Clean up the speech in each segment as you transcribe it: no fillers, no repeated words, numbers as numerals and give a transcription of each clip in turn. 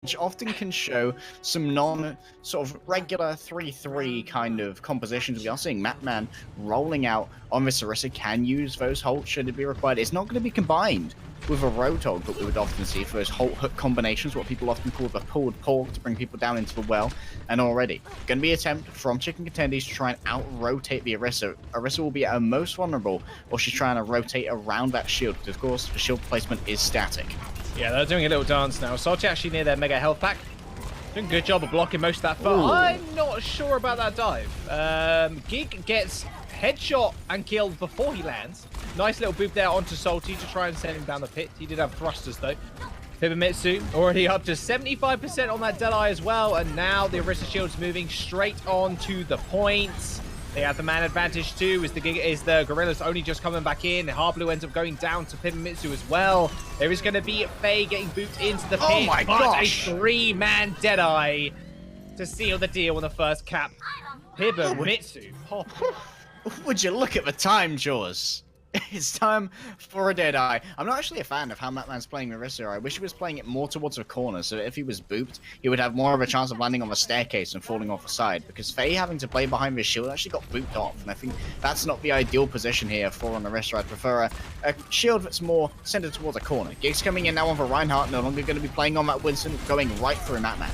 which often can show some non-sort of regular 3-3 kind of compositions. We are seeing Matman rolling out on this Orisa, can use those holds should it be required. It's not going to be combined with a Roadhog that we would often see for those Holt hook combinations, what people often call the pulled pork to bring people down into the well. And already going to be an attempt from Chicken Contendies to try and out-rotate the Orisa. Orisa will be at her most vulnerable, or she's trying to rotate around that shield, because of course the shield placement is static. Yeah, they're doing a little dance now. Salty actually near their mega health pack. Doing a good job of blocking most of that foe. I'm not sure about that dive. Gig gets headshot and killed before he lands. Nice little boop there onto Salty to try and send him down the pit. He did have thrusters though. Pibamitsu already up to 75% on that Deadeye as well. And now the Orisa shield's moving straight on to the points. They have the man advantage too, as the Gorillas only just coming back in. Harblue ends up going down to Pibamitsu as well. There is going to be Faye getting booped into the pit. Oh my gosh! A 3-man Deadeye to seal the deal on the first cap. Pibamitsu. Oh. Would you look at the time, Jaws? It's time for a Deadeye. I'm not actually a fan of how Matman's playing Orisa. I wish he was playing it more towards a corner, so that if he was booped, he would have more of a chance of landing on the staircase and falling off the side. Because Faye having to play behind his shield actually got booped off, and I think that's not the ideal position here for an Orisa. I'd prefer a shield that's more centered towards a corner. Gig's coming in now on the Reinhardt, no longer going to be playing on that Winston, going right through Matman.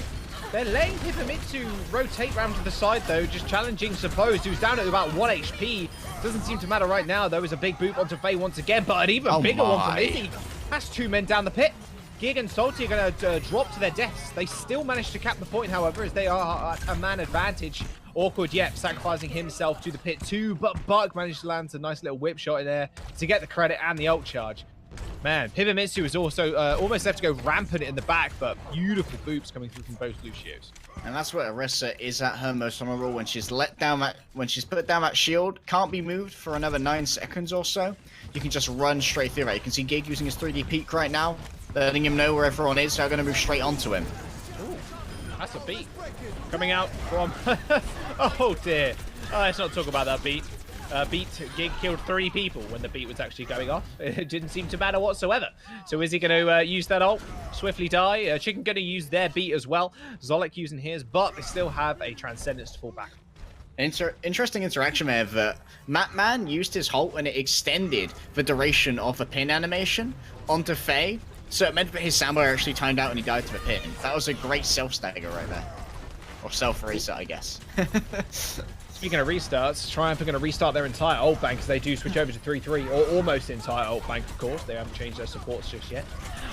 They're letting Pibamitsu rotate round to the side though, just challenging Supposed, who's down at about 1 HP. Doesn't seem to matter right now though, as a big boop onto Faye once again, but an even bigger one from Izzy. That's 2 men down the pit. Gig and Salty are going to drop to their deaths. They still manage to cap the point, however, as they are at a man advantage. Awkward, yep, sacrificing himself to the pit too, but Buck managed to land a nice little whip shot in there to get the credit and the ult charge. Man, Pibamitsu is also almost left to go rampant in the back, but beautiful boops coming through from both Lucios. And that's where Orisa is at her most vulnerable, when she's put down that shield, can't be moved for another 9 seconds or so. You can just run straight through it. You can see Gig using his 3D peek right now, letting him know where everyone is, so they're going to move straight onto him. Ooh, that's a beat coming out from... oh dear. Let's not talk about that beat. Gig killed 3 people when the beat was actually going off. It didn't seem to matter whatsoever. So is he going to use that ult? Swiftly die. Chicken going to use their beat as well. Zolik using his, but they still have a Transcendence to fall back. Interesting interaction there that Matman used his ult and it extended the duration of the pin animation onto Faye. So it meant that his soundbar actually timed out and he died to the pin. That was a great self-stagger right there. Or self-reset, I guess. Speaking of restarts, Triumph are going to restart their entire ult bank as they do switch over to 3-3, or almost entire ult bank, of course. They haven't changed their supports just yet.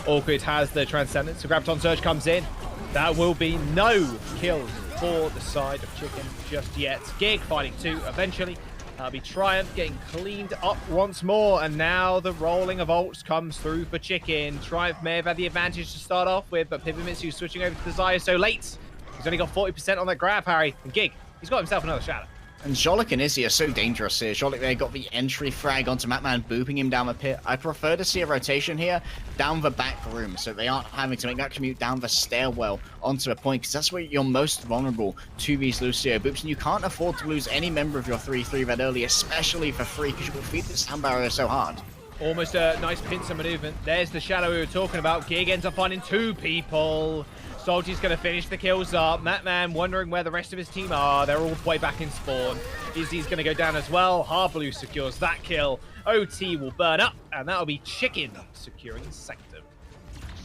Awkward has the Transcendence, so Graviton Surge comes in. That will be no kills for the side of Chicken just yet. Gig fighting 2 eventually. That'll be Triumph getting cleaned up once more, and now the rolling of ults comes through for Chicken. Triumph may have had the advantage to start off with, but Pibamitsu switching over to the Zaya so late. He's only got 40% on that grab, Harry. And Gig, he's got himself another shadow. And Zolik and Izzy are so dangerous here. Zolik there got the entry frag onto Matman, booping him down the pit. I prefer to see a rotation here down the back room, so they aren't having to make that commute down the stairwell onto a point, because that's where you're most vulnerable to these Lucio boops, and you can't afford to lose any member of your 3-3 that early, especially for free, because you will feed the sound barrier so hard. Almost a nice pincer movement. There's the shadow we were talking about. Gig ends up finding 2 people. Salty's going to finish the kills up. Matman wondering where the rest of his team are. They're all the way back in spawn. Izzy's going to go down as well. Harblue secures that kill. OT will burn up, and that'll be Chicken securing Sanctum.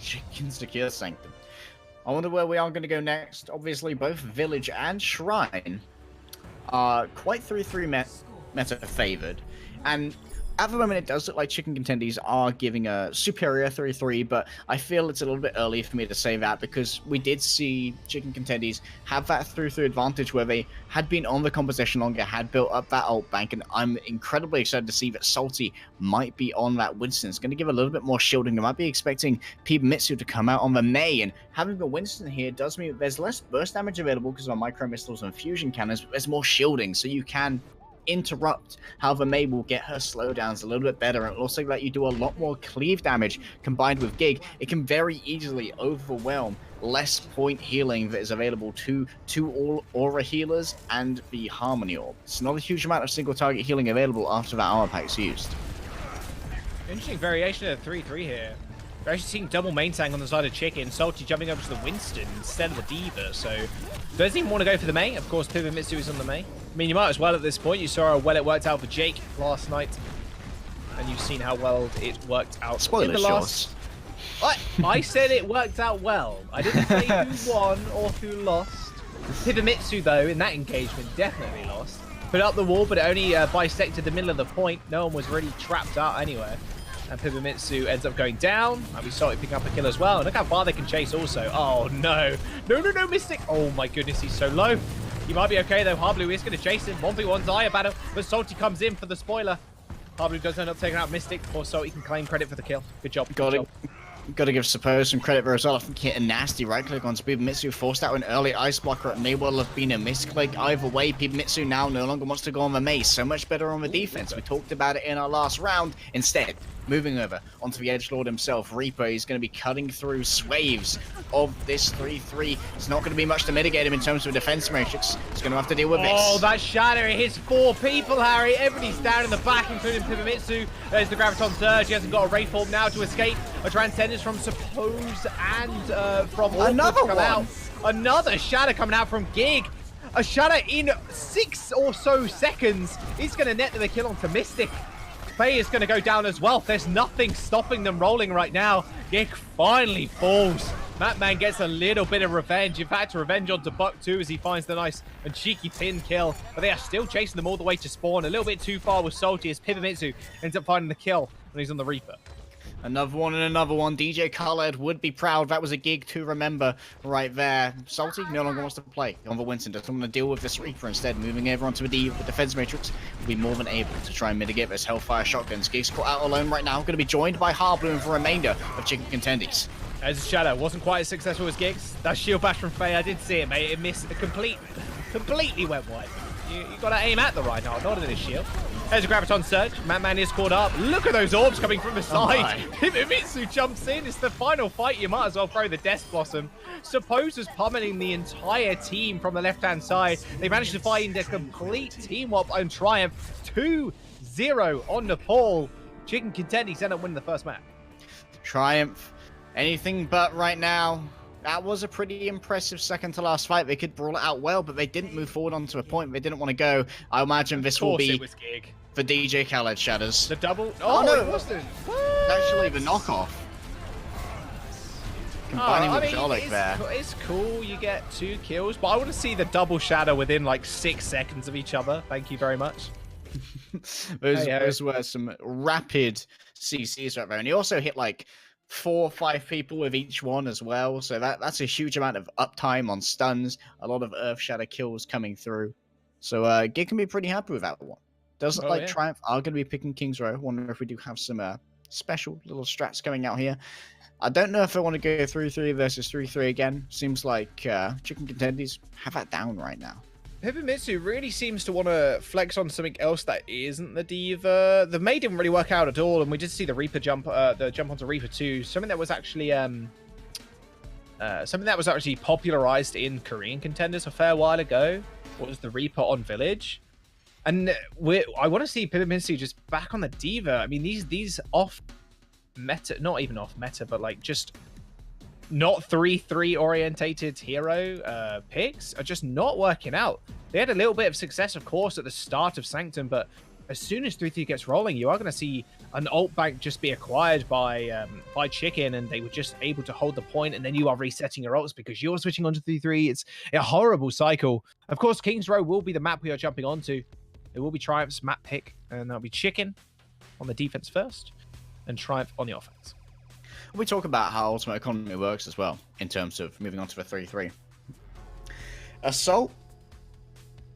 Chicken secures Sanctum. I wonder where we are going to go next. Obviously, both Village and Shrine are quite 3-3 meta favored. And at the moment, it does look like Chicken Contendies are giving a superior 3-3, but I feel it's a little bit early for me to say that, because we did see Chicken Contendies have that 3-3 advantage where they had been on the composition longer, had built up that ult bank, and I'm incredibly excited to see that Salty might be on that Winston. It's going to give a little bit more shielding. I might be expecting Pibamitsu to come out on the Mei, and having the Winston here does mean that there's less burst damage available because of micro missiles and fusion cannons, but there's more shielding, so you can interrupt. However, Mei will get her slowdowns a little bit better, and also let you do a lot more cleave damage combined with Gig. It can very easily overwhelm less point healing that is available to all aura healers and the Harmony Orb. It's not a huge amount of single target healing available after that armor pack's used. Interesting variation of 3-3 here. We're actually seeing double main tank on the side of Chicken. Salty jumping over to the Winston instead of the D.Va. So doesn't even want to go for the main. Of course, Pivomitsu is on the main. I mean, you might as well at this point. You saw how well it worked out for Jake last night. And you've seen how well it worked out in the last... I said it worked out well. I didn't say who won or who lost. Pivomitsu, though, in that engagement, definitely lost. Put up the wall, but it only bisected the middle of the point. No one was really trapped out anywhere. And Pivomitsu ends up going down. And we saw it pick up a kill as well. And look how far they can chase also. Oh, no. No, Mystic. Oh, my goodness, he's so low. He might be okay, though. Harblue is going to chase him. 1v1 Zaya battle. But Salty comes in for the spoiler. Harblue does end up taking out Mystic before Salty can claim credit for the kill. Good job. Got to give Suppose some credit for as well. I think he hit a nasty right-click on Pivomitsu, forced out an early ice blocker. It may well have been a misclick. Either way, Pivomitsu now no longer wants to go on the maze. So much better on the defense. We talked about it in our last round. Instead, moving over onto the Edgelord himself, Reaper is going to be cutting through swaves of this 3-3. It's not going to be much to mitigate him in terms of defense matrix. He's going to have to deal with this. Oh, that shatter, it hits 4 people, Harry. Everybody's down in the back, including Pivomitsu. There's the Graviton Surge. He hasn't got a Wraith Form now to escape. A Transcendence from Suppose and from another one. Out. Another shatter coming out from Gig. A shatter in 6 or so seconds. He's going to net the kill onto Mystic. Faye is going to go down as well. There's nothing stopping them rolling right now. Gig finally falls. Matman gets a little bit of revenge. In fact, revenge onto Buck too as he finds the nice and cheeky pin kill. But they are still chasing them all the way to spawn. A little bit too far with Salty as Pivomitsu ends up finding the kill when he's on the Reaper. Another one and another one. DJ Khaled would be proud. That was a gig to remember right there. Salty no longer wants to play on the Winston. Doesn't want to deal with this Reaper instead. Moving everyone to the defense matrix will be more than able to try and mitigate this Hellfire shotguns. Gig's caught out alone right now. Going to be joined by Harblue for the remainder of Chicken Contendies. As a shadow, wasn't quite as successful as Giggs. That shield bash from Faye, I did see it, mate. It missed. Completely went wide. You got to aim at the Reinhardt, not at his shield. There's a Graviton Surge. Madman is caught up. Look at those orbs coming from the side. Pivomitsu jumps in. It's the final fight. You might as well throw the Death Blossom. Suppose was pummeling the entire team from the left-hand side. They managed to find a complete team wop and triumph. 2-0 on Nepal. Chicken Contendies end up winning the first match. Triumph. Anything but right now. That was a pretty impressive second to last fight. They could brawl it out well, but they didn't move forward onto a point they didn't want to go. I imagine this will be for DJ Khaled Shatters. The double? Oh no, it wasn't. Actually the knockoff. Combining with Jolek there. It's cool, you get 2 kills, but I want to see the double shadow within like 6 seconds of each other. Thank you very much. Those were some rapid CCs right there. And he also hit like 4 or 5 people with each one as well, so that's a huge amount of uptime on stuns, a lot of Earth Shatter kills coming through. So Gig can be pretty happy with that one. Doesn't like Triumph are going to be picking King's Row. Wonder if we do have some special little strats coming out here. I don't know if I want to go 3-3 versus 3-3 again. Seems like Chicken Contendies have that down right now. Pivomitsu really seems to want to flex on something else that isn't the D.Va. The May didn't really work out at all, and we did see the Reaper jump onto Reaper too. Something that was actually popularized in Korean Contenders a fair while ago was the Reaper on Village, and I want to see Pivomitsu just back on the D.Va. I mean, these off meta, not even off meta, but like just not 3-3 orientated hero picks are just not working out. They had a little bit of success, of course, at the start of Sanctum, but as soon as 3-3 gets rolling, you are going to see an ult bank just be acquired by Chicken, and they were just able to hold the point, and then you are resetting your ults because you're switching onto 3-3. It's a horrible cycle. Of course, King's Row will be the map we are jumping onto. It will be Triumph's map pick, and that'll be Chicken on the defense first, and Triumph on the offense. We talk about how Ultimate Economy works as well, in terms of moving on to the 3-3. Assault,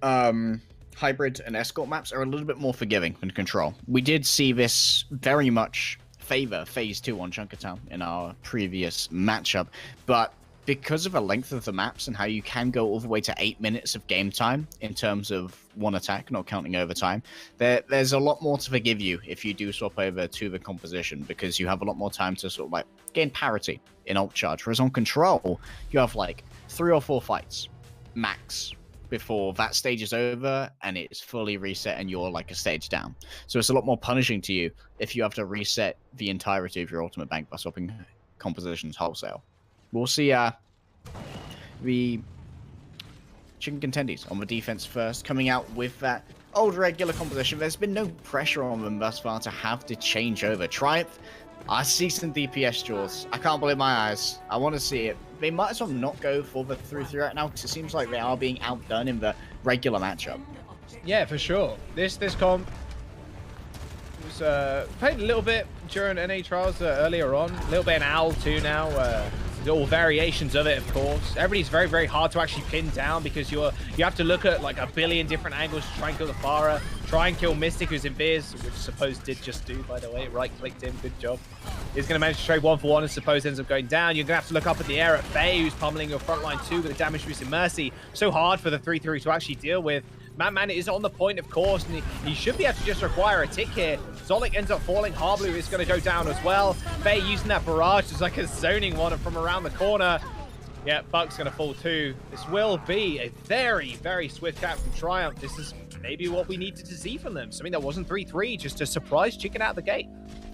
Hybrid, and Escort maps are a little bit more forgiving than Control. We did see this very much favor Phase 2 on Junkertown in our previous matchup, but because of the length of the maps and how you can go all the way to 8 minutes of game time in terms of one attack, not counting overtime, there's a lot more to forgive you if you do swap over to the composition, because you have a lot more time to sort of like gain parity in ult charge. Whereas on Control, you have like 3 or 4 fights max before that stage is over and it's fully reset and you're like a stage down. So it's a lot more punishing to you if you have to reset the entirety of your ultimate bank by swapping compositions wholesale. We'll see the Chicken Contendies on the defense first, coming out with that old regular composition. There's been no pressure on them thus far to have to change over. Triumph, I see some DPS jaws. I can't believe my eyes. I want to see it. They might as well not go for the 3-3 right now, because it seems like they are being outdone in the regular matchup. Yeah, for sure. This comp was played a little bit during NA Trials earlier on. A little bit in OWL too now. All variations of it, of course. Everybody's very, very hard to actually pin down because you have to look at like a billion different angles to try and kill the Pharah, try and kill Mystic, who's in Beers, which Suppose did just do, by the way. Right-clicked him, good job. He's going to manage to trade 1-for-1 and Suppose ends up going down. You're going to have to look up at the air at Faye, who's pummeling your front line too with a damage boost in Mercy. So hard for the 3-3 to actually deal with. Madman is on the point, of course, and he should be able to just require a tick here. Zolik ends up falling. Harblu is going to go down as well. Faye using that barrage as like a zoning one from around the corner. Yeah, Buck's going to fall too. This will be a very, very swift cap from Triumph. This is maybe what we needed to see from them. Something that wasn't 3-3, just a surprise chicken out the gate.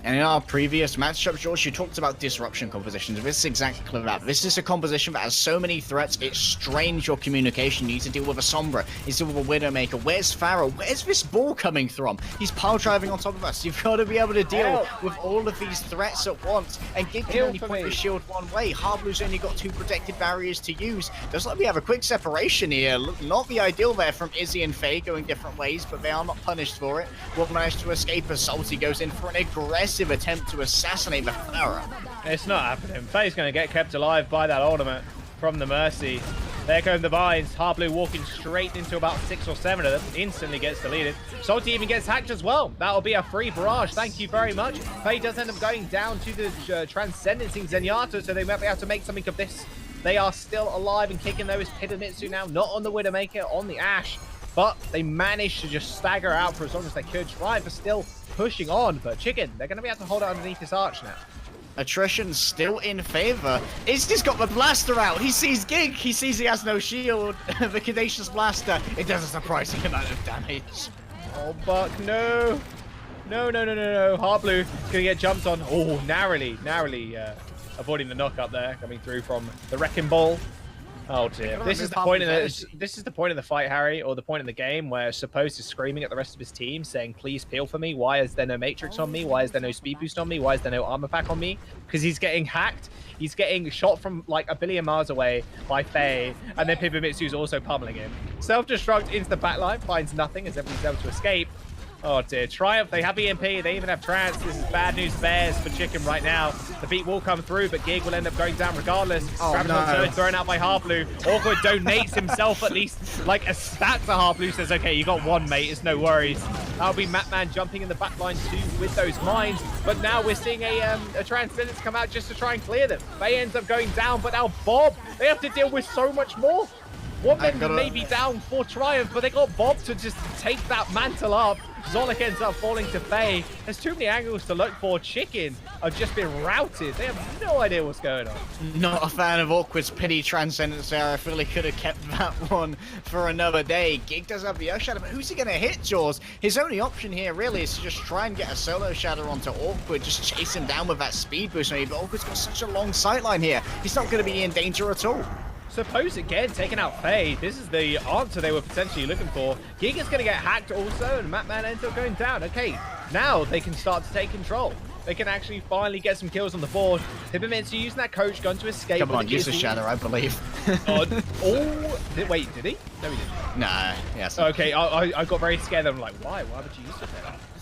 And in our previous matchup, George, you talked about disruption compositions. This is exactly that. This is a composition that has so many threats, it strains your communication. You need to deal with a Sombra, you need to deal with a Widowmaker. Where's Pharaoh? Where's this ball coming from? He's pile driving on top of us. You've got to be able to deal with all of these threats at once. And Gig can only point the shield one way. Harblu's only got 2 protected barriers to use. Just like we have a quick separation here. Not the ideal there from Izzy and Faye going different ways, but they are not punished for it. Will manage to escape as Salty goes in for an aggressive attempt to assassinate the Pharah. It's not happening. Faye's going to get kept alive by that ultimate from the Mercy. There come the vines. Harblu walking straight into about 6 or 7 of them. Instantly gets deleted. Salty even gets hacked as well. That'll be a free barrage. Thank you very much. Faye does end up going down to the Transcendencing Zenyatta, so they might be able to make something of this. They are still alive and kicking though is Pidomitsu now. Not on the Widowmaker, on the Ashe. But they managed to just stagger out for as long as they could. Triumph are still pushing on, but Chicken, they're going to be able to hold it underneath this arch now. Attrition still in favor. Izzy's got the blaster out. He sees Gig. He sees he has no shield. The Caduceus blaster. It does a surprising amount of damage. Oh, Buck, no. No. Harblu going to get jumped on. Oh, narrowly avoiding the knock up there, coming through from the Wrecking Ball. Oh dear. This is the point of the fight, Harry, or the point of the game where Suppose is screaming at the rest of his team, saying, "Please peel for me. Why is there no Matrix on me? Why is there no speed boost on me? Why is there no armor pack on me?" Because he's getting hacked. He's getting shot from like a billion miles away by Faye, and then Pibomitsu's also pummeling him. Self-destruct into the backline, finds nothing as everybody's able to escape. Oh dear, Triumph, they have EMP, they even have Trance. This is bad news bears for Chicken right now. The beat will come through, but Gig will end up going down regardless. Graviton thrown out by Harblu. Awkward donates himself at least like a stat to Harblu, says, okay, you got 1, mate, it's no worries. That'll be Matman jumping in the backline too with those mines, but now we're seeing a Transcendence come out just to try and clear them. Faye ends up going down, but now Bob, they have to deal with so much more. One man may be down for Triumph, but they got Bob to just take that mantle up. Zolik ends up falling to Faye. There's too many angles to look for. Chicken have just been routed. They have no idea what's going on. Not a fan of Awkward's pity Transcendence there. I feel he could have kept that one for another day. Gig does have the Earth Shatter, but who's he going to hit, Jaws? His only option here really is to just try and get a solo shatter onto Awkward, just chase him down with that speed boost maybe, but Awkward's got such a long sightline here. He's not going to be in danger at all. Suppose again, taking out Faye. This is the answer they were potentially looking for. Gig is going to get hacked also, and Matman ends up going down. Okay, now they can start to take control. They can actually finally get some kills on the board. Pibomitsu using that coach gun to escape. Come on, use a shadow, I believe. Wait, did he? No, he didn't. Nah, yes. Okay, I got very scared. I'm like, why? Why would you use it?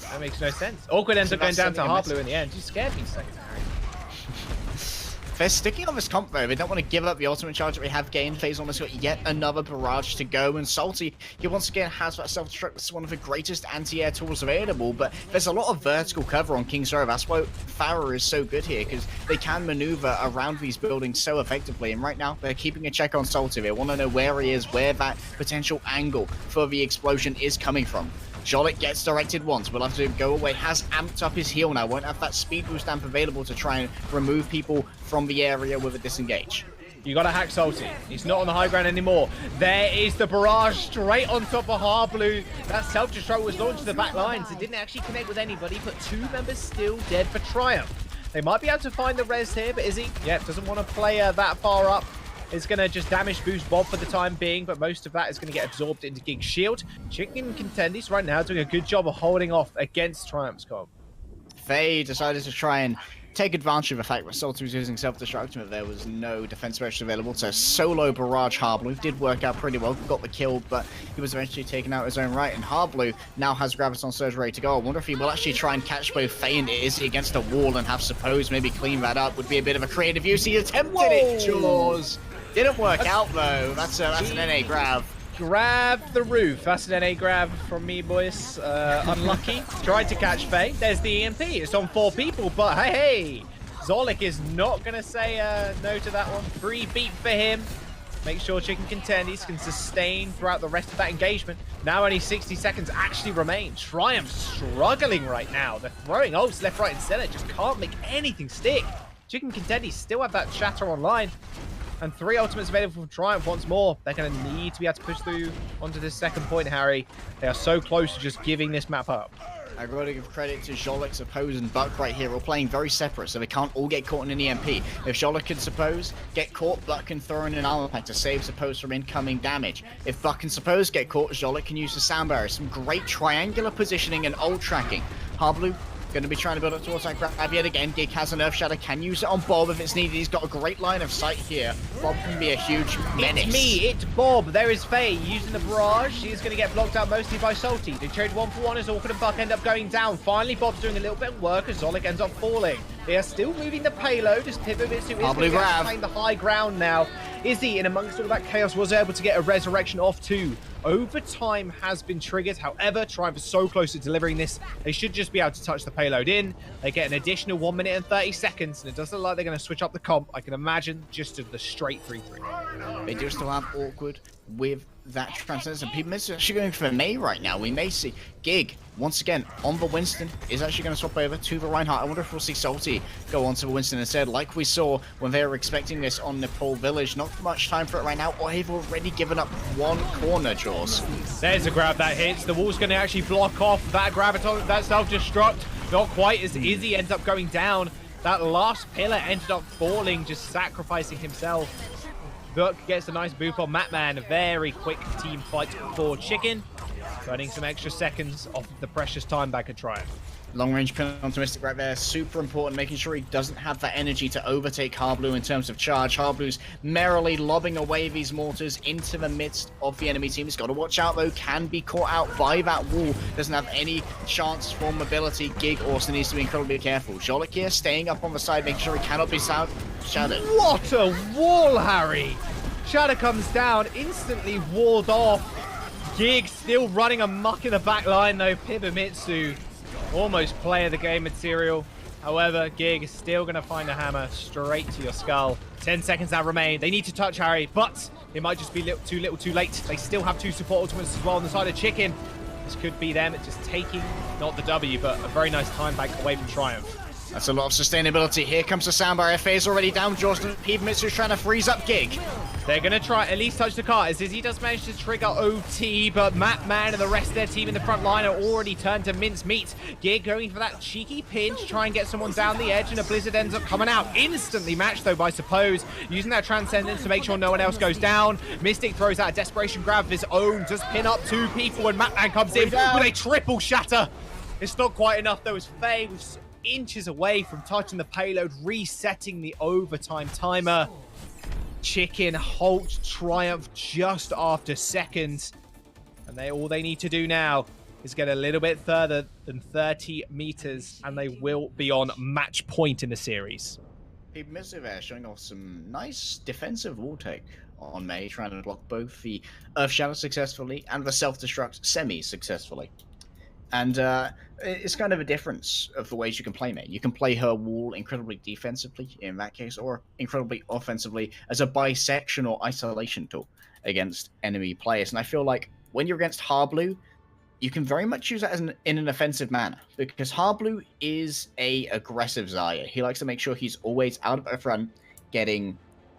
That makes no sense. Awkward ends up going down to Harblu in the end. You scared me a second, Harry. They're sticking on this comp though. They don't want to give up the ultimate charge that we have gained. Faye's almost got yet another barrage to go, and Salty, he once again has that self-destruct. This is one of the greatest anti-air tools available, but there's a lot of vertical cover on King's Row. That's why Farah is so good here, because they can maneuver around these buildings so effectively, and right now they're keeping a check on Salty. They want to know where he is, where that potential angle for the explosion is coming from. Jolik gets directed once, will have to go away, has amped up his heal now, won't have that speed boost amp available to try and remove people from the area with a disengage. You gotta hack Salty. He's not on the high ground anymore. There is the barrage straight on top of Harblu. That self-destruct was launched to the back lines. It didn't actually connect with anybody, but 2 members still dead for Triumph. They might be able to find the res here, but Izzy, yeah, doesn't want to play that far up. It's going to just damage boost Bob for the time being, but most of that is going to get absorbed into Gig's shield. Chicken Contendies right now doing a good job of holding off against Triumph's comp. Faye decided to try and take advantage of the fact that Salty was using self-destruction, but there was no defense measures available, so solo barrage Harblu did work out pretty well, got the kill, but he was eventually taken out his own right, and Harblu now has Graviton Surge ready to go. I wonder if he will actually try and catch both Faye and Izzy against a wall and have Suppose maybe clean that up. Would be a bit of a creative use. He attempted it, Jaws! Didn't work out though. That's an NA grab. Grab the roof. That's an NA grab from me, boys. Unlucky. Tried to catch Faye. There's the EMP. It's on 4 people, but hey, Zolik is not going to say no to that one. Free beat for him. Make sure Chicken Contendies can sustain throughout the rest of that engagement. Now only 60 seconds actually remain. Triumph struggling right now. They're throwing ults left, right, and center. Just can't make anything stick. Chicken Contendies still have that shatter online. And 3 ultimates available from Triumph once more. They're going to need to be able to push through onto this second point, Harry. They are so close to just giving this map up. I've got to give credit to Jolik, Suppose, and Buck right here. All playing very separate, so they can't all get caught in an EMP. If Jolik can Suppose get caught, Buck can throw in an armor pack to save Suppose from incoming damage. If Buck and Suppose get caught, Jolik can use the sound barrier. Some great triangular positioning and ult tracking. Harblu going to be trying to build up towards that grab yet again. Gig has an Earth Shadow, can use it on Bob if it's needed. He's got a great line of sight here. Bob can be a huge menace. It's me, it's Bob. There is Faye using the barrage. She's going to get blocked out mostly by Salty. They trade 1-for-1 as Orchid and Buck end up going down. Finally, Bob's doing a little bit of work as Zolik ends up falling. They are still moving the payload as Pivot is going to claim the high ground now. Izzy, in amongst all that chaos, was able to get a resurrection off too. Overtime has been triggered. However, Triumph is so close to delivering this, they should just be able to touch the payload in. They get an additional 1 minute and 30 seconds, and it doesn't look like they're going to switch up the comp. I can imagine just of the straight 3-3. They do still have Awkward with that transcendence, and people are actually going for May right now. We may see Gig once again on the Winston is actually going to swap over to the Reinhardt. I wonder if we'll see Salty go on to the Winston instead, like we saw when they were expecting this on Nepal Village. Not much time for it right now, or they've already given up one corner, Jaws. There's a grab that hits. The wall's going to actually block off that Graviton, that self-destruct. Not quite as Izzy ends up going down. That last pillar ended up falling, just sacrificing himself. Book gets a nice boop on Matman. A very quick team fight for Chicken. Running some extra seconds off of the precious time back at Triumph. Long range pin onto Mystic right there. Super important, making sure he doesn't have that energy to overtake Harblu in terms of charge. Harblu's merrily lobbing away these mortars into the midst of the enemy team. He's got to watch out though, can be caught out by that wall. Doesn't have any chance for mobility. Gig also needs to be incredibly careful. Jolik here staying up on the side, making sure he cannot be shadowed. What a wall, Harry! Shadow comes down, instantly walled off. Gig still running amok in the back line though. Pibamitsu almost player of the game material. However, Gig is still going to find a hammer straight to your skull. 10 seconds now remain. They need to touch Harry, but it might just be too little too late. They still have 2 support ultimates as well on the side of Chicken. This could be them just taking, not the W, but a very nice time back away from Triumph. That's a lot of sustainability. Here comes the sound barrier. Faye's already down. Jordan Pibamitsu's trying to freeze up Gig. They're going to try at least touch the car as Izzy does manage to trigger OT, but Matman and the rest of their team in the front line are already turned to mincemeat. Gig going for that cheeky pinch, try and get someone down the edge, and a Blizzard ends up coming out. Instantly matched though by Suppose, using that Transcendence to make sure no one else goes down. Mystic throws out a desperation grab of his own, just pin up 2 people, and Matman comes in with a triple shatter. It's not quite enough though, as Faye was inches away from touching the payload, resetting the overtime timer. Chicken halt Triumph just after seconds, and all they need to do now is get a little bit further than 30 meters, and they will be on match point in the series. Pibamitsu there showing off some nice defensive wall take on May, trying to block both the Earth Shadow successfully and the self-destruct semi-successfully. And it's kind of a difference of the ways you can play May. You can play her wall incredibly defensively in that case, or incredibly offensively as a bisection or isolation tool against enemy players. And I feel like when you're against Harblu, you can very much use that as in an offensive manner, because Harblu is a aggressive Zarya. He likes to make sure he's always out of front, getting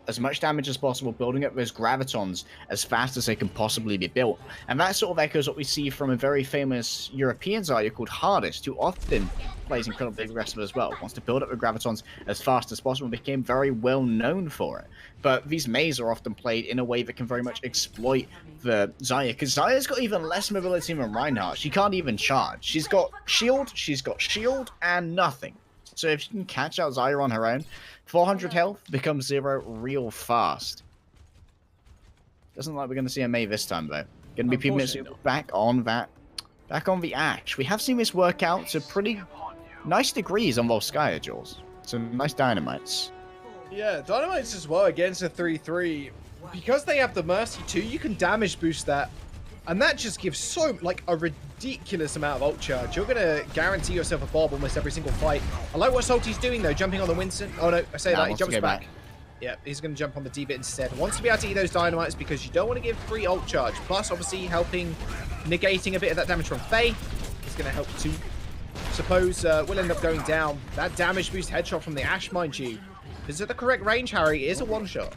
as much damage as possible, building up those gravitons as fast as they can possibly be built. And that sort of echoes what we see from a very famous European Zarya called Hardest, who often plays incredibly aggressive as well, wants to build up the gravitons as fast as possible, and became very well known for it. But these Meis are often played in a way that can very much exploit the Zarya, because Zarya's got even less mobility than Reinhardt. She can't even charge. She's got shield, and nothing. So if you can catch out Zarya on her own, 400 health becomes 0 real fast. Doesn't look like we're going to see a Mei this time, though. Going to be Mitsu back on the Ashe. We have seen this work out to pretty nice degrees on Volskaya, Jules. Some nice dynamites. Yeah, dynamites as well against a 3-3. Because they have the Mercy too, you can damage boost that. And that just gives so, like, a ridiculous amount of ult charge. You're going to guarantee yourself a Bob almost every single fight. I like what Salty's doing, though, jumping on the Winston. Oh, no, I say that, he jumps back. Yeah, he's going to jump on the D-bit instead. Wants to be able to eat those dynamites because you don't want to give free ult charge. Plus, obviously, negating a bit of that damage from Faye is going to help too. Suppose will end up going down. That damage boost headshot from the Ashe, mind you. Is it the correct range, Harry? It is a one-shot.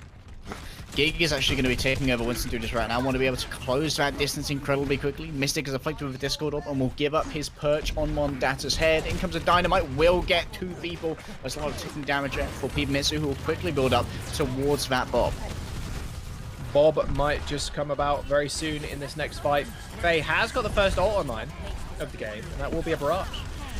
Gig is actually going to be taking over Winston just right now. I want to be able to close that distance incredibly quickly. Mystic is afflicted with a Discord up and will give up his perch on Mondata's head. In comes a Dynamite, will get 2 people. There's a lot of ticking damage there for Mitsu, who will quickly build up towards that Bob. Bob might just come about very soon in this next fight. Faye has got the first ult online of the game, and that will be a barrage.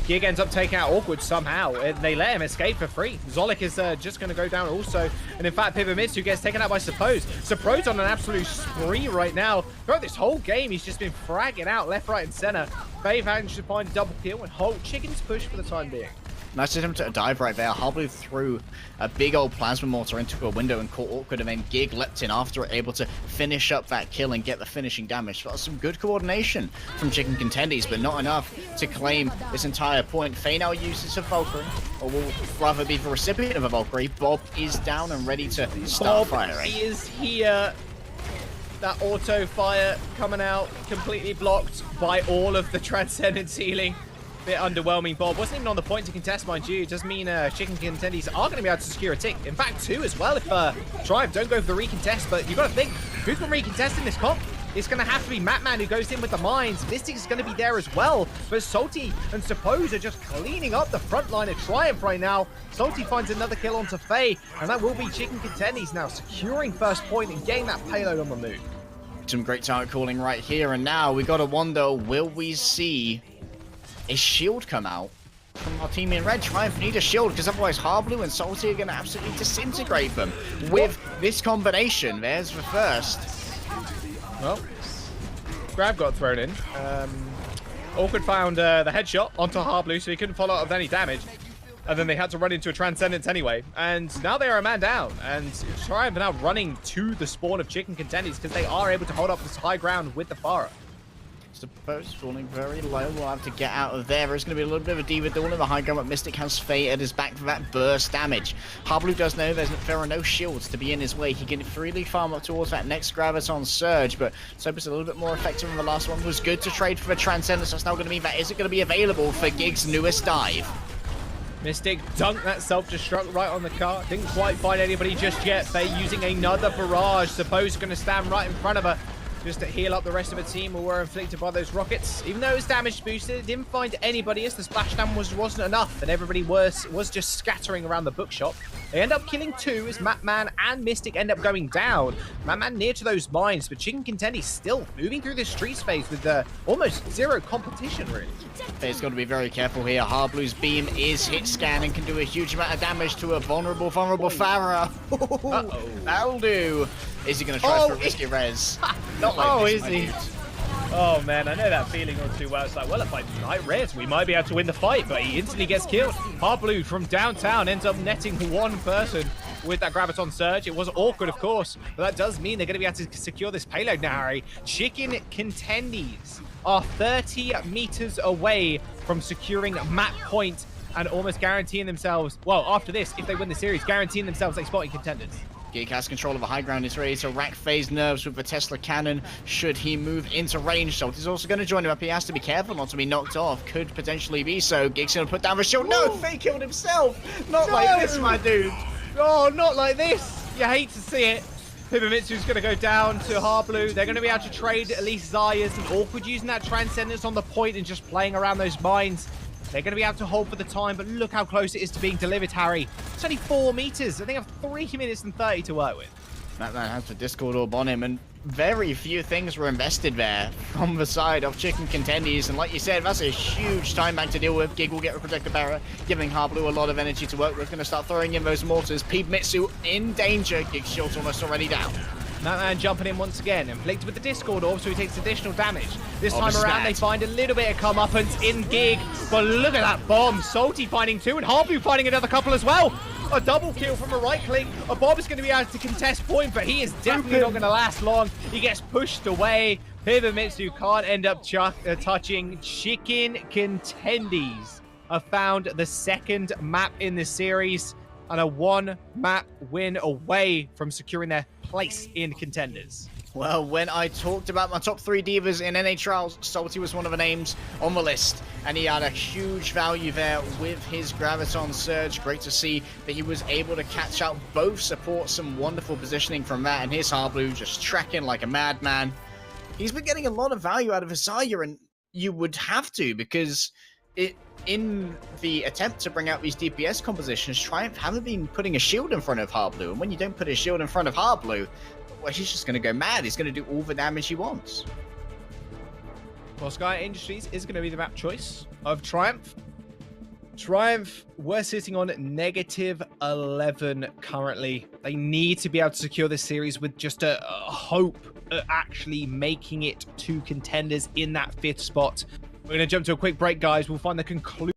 Gig ends up taking out Awkward somehow, and they let him escape for free. Zolik is just going to go down also, and in fact, Mitsu gets taken out by Suppose. Suppose's on an absolute spree right now. Throughout this whole game, he's just been fragging out left, right, and center. Faye managed to find a double kill, and Holt Chicken's push for the time being. Nice attempt at a dive right there. Harblu threw a big old plasma mortar into a window and caught Awkward, and then Gig leapt in after it, able to finish up that kill and get the finishing damage. That was some good coordination from Chicken Contendies, but not enough to claim this entire point. Faye now uses a Valkyrie, or will rather be the recipient of a Valkyrie. Bob is down and ready to start firing. He is here. That auto fire coming out, completely blocked by all of the Transcendence healing. Bit underwhelming. Bob wasn't even on the point to contest, mind you. It does mean Chicken Contendies are going to be able to secure a tick. In fact, 2 as well if Triumph don't go for the recontest. But you've got to think, who can recontest in this comp? It's going to have to be Matman who goes in with the mines. Mystic is going to be there as well. But Salty and Suppose are just cleaning up the front line of Triumph right now. Salty finds another kill onto Faye. And that will be Chicken Contendies now securing first point and getting that payload on the move. Some great target calling right here. And now we got to wonder, will we see a shield come out from our team in red? Triumph need a shield, because otherwise Harblu and Salty are going to absolutely disintegrate them. With this combination, there's the first. Well, grab got thrown in. Awkward found the headshot onto Harblu, so he couldn't follow up with any damage. And then they had to run into a Transcendence anyway. And now they are a man down. And Triumph are now running to the spawn of Chicken Contendies because they are able to hold up this high ground with the Pharah. Suppose falling very low. We'll have to get out of there. There's going to be a little bit of a diva duel in the high ground, but Mystic has Faye at his back for that burst damage. Harblu does know there are no shields to be in his way. He can freely farm up towards that next Graviton Surge, but Sopa's a little bit more effective than the last one. Was good to trade for the Transcendence. That's now going to mean that isn't going to be available for Gig's newest dive. Mystic dunked that self-destruct right on the car. Didn't quite find anybody just yet. Faye using another barrage. Suppose going to stand right in front of her, just to heal up the rest of the team who were inflicted by those rockets. Even though it was damage boosted, it didn't find anybody as the splashdown wasn't enough, and everybody was just scattering around the bookshop. They end up killing 2 as Matman and Mystic end up going down. Matman near to those mines, but Chicken Contendies still moving through this streets phase with almost 0 competition, really. Faye's got to be very careful here. Harblu's beam is hit scan and can do a huge amount of damage to a vulnerable Pharah. That'll do. Is he going to try for a risky res? Not like this, is he? Oh man, I know that feeling all too well. It's like, well, if I tonight res, we might be able to win the fight, but he instantly gets killed. Harblu from downtown ends up netting 1 person with that Graviton Surge. It was awkward, of course, but that does mean they're going to be able to secure this payload now, Harry. Chicken Contendies are 30 meters away from securing map point and almost guaranteeing themselves, well, after this, if they win the series, guaranteeing themselves a spot in Contenders. Gig has control of the high ground. He's ready to rack Faye's nerves with the Tesla cannon should he move into range. Salt is also going to join him up. He has to be careful not to be knocked off. Could potentially be so. Gig's going to put down the shield. No, Faye killed himself. Not like this, my dude. Oh, not like this. You hate to see it. Hibamitsu's going to go down to Harblu. They're going to be able to trade at least Zaya's and Awkward using that Transcendence on the point and just playing around those mines. They're going to be able to hold for the time, but look how close it is to being delivered, Harry. It's only 4 meters. I think I have 3 minutes and 30 to work with. That man has the Discord orb on him, and very few things were invested there from the side of Chicken Contendies. And like you said, that's a huge time bank to deal with. Gig will get a Protector Barrier, giving Harblu a lot of energy to work with. Going to start throwing in those mortars. Hibamitsu in danger. Gig's shield's almost already down. That man jumping in once again, inflicted with the Discord orb, so he takes additional damage. This time around, they find a little bit of comeuppance in Gig, but look at that bomb. Salty finding 2, and Harblu finding another couple as well. A double kill from a right click. A Bob is going to be able to contest point, but he is definitely not going to last long. He gets pushed away. Hibamitsu can't end up touching. Chicken Contendies have found the 2nd map in this series and a 1-map win away from securing their place in Contenders. Well, when I talked about my top 3 divas in NA Trials, Salty was one of the names on the list, and he had a huge value there with his Graviton Surge. Great to see that he was able to catch out both supports, some wonderful positioning from that, and his Harblu just tracking like a madman. He's been getting a lot of value out of his Zarya, and you would have to, because in the attempt to bring out these DPS compositions, Triumph haven't been putting a shield in front of Harblu, and when you don't put a shield in front of Harblu, well, he's just going to go mad. He's going to do all the damage he wants. Well, Sky Industries is going to be the map choice of Triumph. Triumph, we're sitting on -11 currently. They need to be able to secure this series with just a hope of actually making it to Contenders in that 5th spot. We're going to jump to a quick break, guys. We'll find the conclusion.